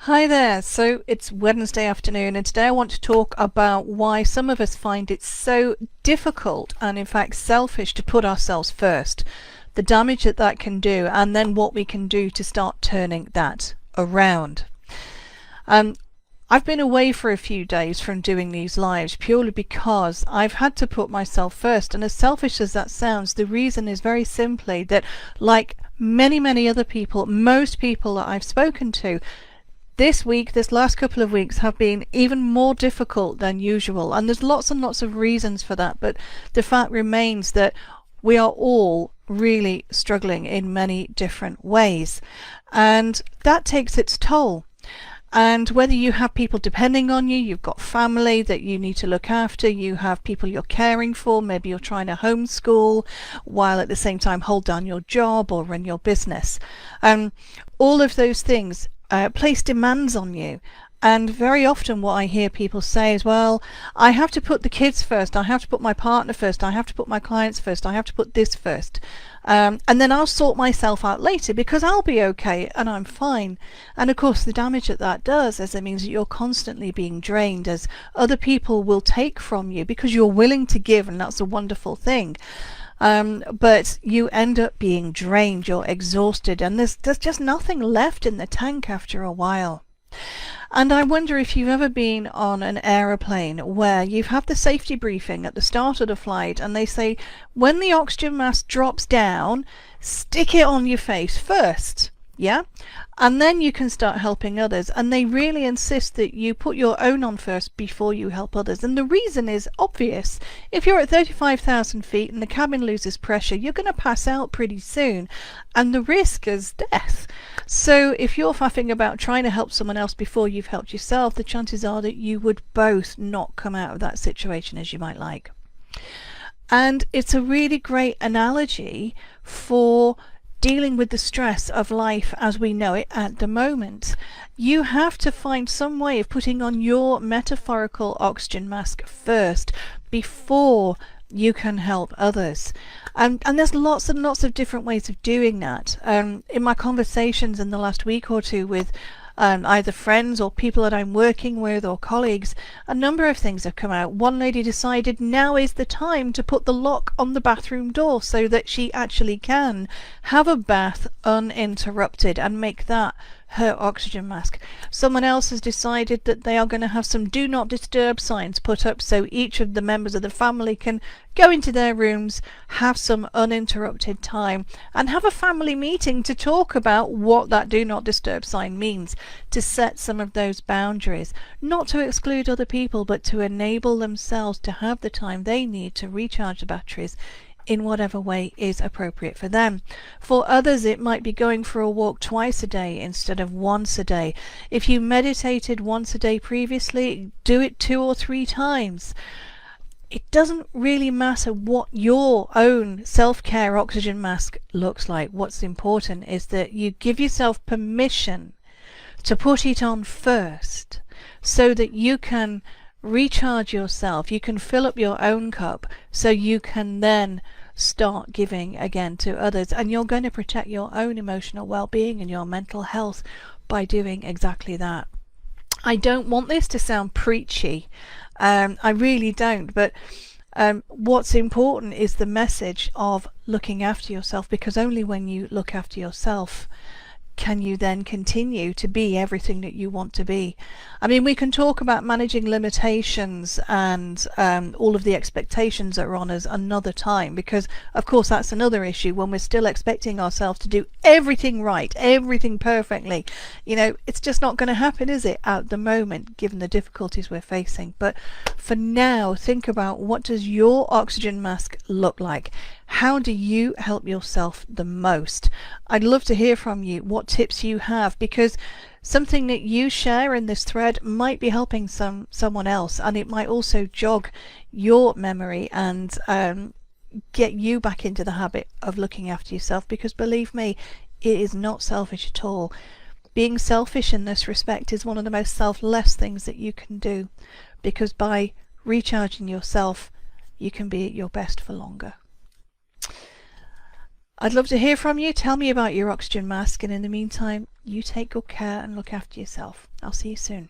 Hi there. So it's Wednesday afternoon, and today I want to talk about why some of us find it so difficult and, in fact, selfish to put ourselves first, the damage that that can do, and then what we can do to start turning that around. Um, I've been away for a few days from doing these lives purely because I've had to put myself first. And as selfish as that sounds, the reason is very simply that, like many other people, most people that I've spoken to, this last couple of weeks have been even more difficult than usual. And there's lots and lots of reasons for that. But the fact remains that we are all really struggling in many different ways. And that takes its toll. And whether you have people depending on you, you've got family that you need to look after, you have people you're caring for, maybe you're trying to homeschool while at the same time hold down your job or run your business. All of those things place demands on you. And very often what I hear people say is, well, I have to put the kids first, I have to put my partner first, I have to put my clients first, I have to put this first. And then I'll sort myself out later because I'll be okay and I'm fine. And of course the damage that that does is it means that you're constantly being drained, as other people will take from you because you're willing to give, and that's a wonderful thing. But you end up being drained, you're exhausted, and there's just nothing left in the tank after a while. And I wonder if you've ever been on an aeroplane where you've had the safety briefing at the start of the flight and they say, when the oxygen mask drops down, stick it on your face first. Yeah, and then you can start helping others, and they really insist that you put your own on first before you help others. And the reason is obvious. If you're at 35,000 feet and the cabin loses pressure, you're going to pass out pretty soon, and the risk is death. So if you're faffing about trying to help someone else before you've helped yourself, the chances are that you would both not come out of that situation as you might like. And it's a really great analogy for dealing with the stress of life as we know it at the moment. You have to find some way of putting on your metaphorical oxygen mask first before you can help others. And there's lots and lots of different ways of doing that. In my conversations in the last week or two with either friends or people that I'm working with or colleagues, a number of things have come out. One lady decided now is the time to put the lock on the bathroom door so that she actually can have a bath uninterrupted and make that her oxygen mask. Someone else has decided that they are going to have some do not disturb signs put up so each of the members of the family can go into their rooms, have some uninterrupted time, and have a family meeting to talk about what that do not disturb sign means, to set some of those boundaries, not to exclude other people, but to enable themselves to have the time they need to recharge the batteries in whatever way is appropriate for them. For others, it might be going for a walk twice a day instead of once a day. If you meditated once a day previously, do it 2 or 3 times. It doesn't really matter what your own self-care oxygen mask looks like. What's important is that you give yourself permission to put it on first so that you can recharge yourself, you can fill up your own cup, so you can then start giving again to others. And you're going to protect your own emotional well-being and your mental health by doing exactly that. I don't want this to sound preachy, I really don't, but what's important is the message of looking after yourself, because only when you look after yourself can you then continue to be everything that you want to be. I mean, we can talk about managing limitations and all of the expectations that are on us another time, because of course that's another issue. When we're still expecting ourselves to do everything right, everything perfectly, it's just not going to happen, is it, at the moment, given the difficulties we're facing. But for now, think about, what does your oxygen mask look like? How do you help yourself the most? I'd love to hear from you what tips you have, because something that you share in this thread might be helping someone else, and it might also jog your memory and get you back into the habit of looking after yourself, because believe me, it is not selfish at all. Being selfish in this respect is one of the most selfless things that you can do, because by recharging yourself, you can be at your best for longer. I'd love to hear from you. Tell me about your oxygen mask, and in the meantime, you take good care and look after yourself. I'll see you soon.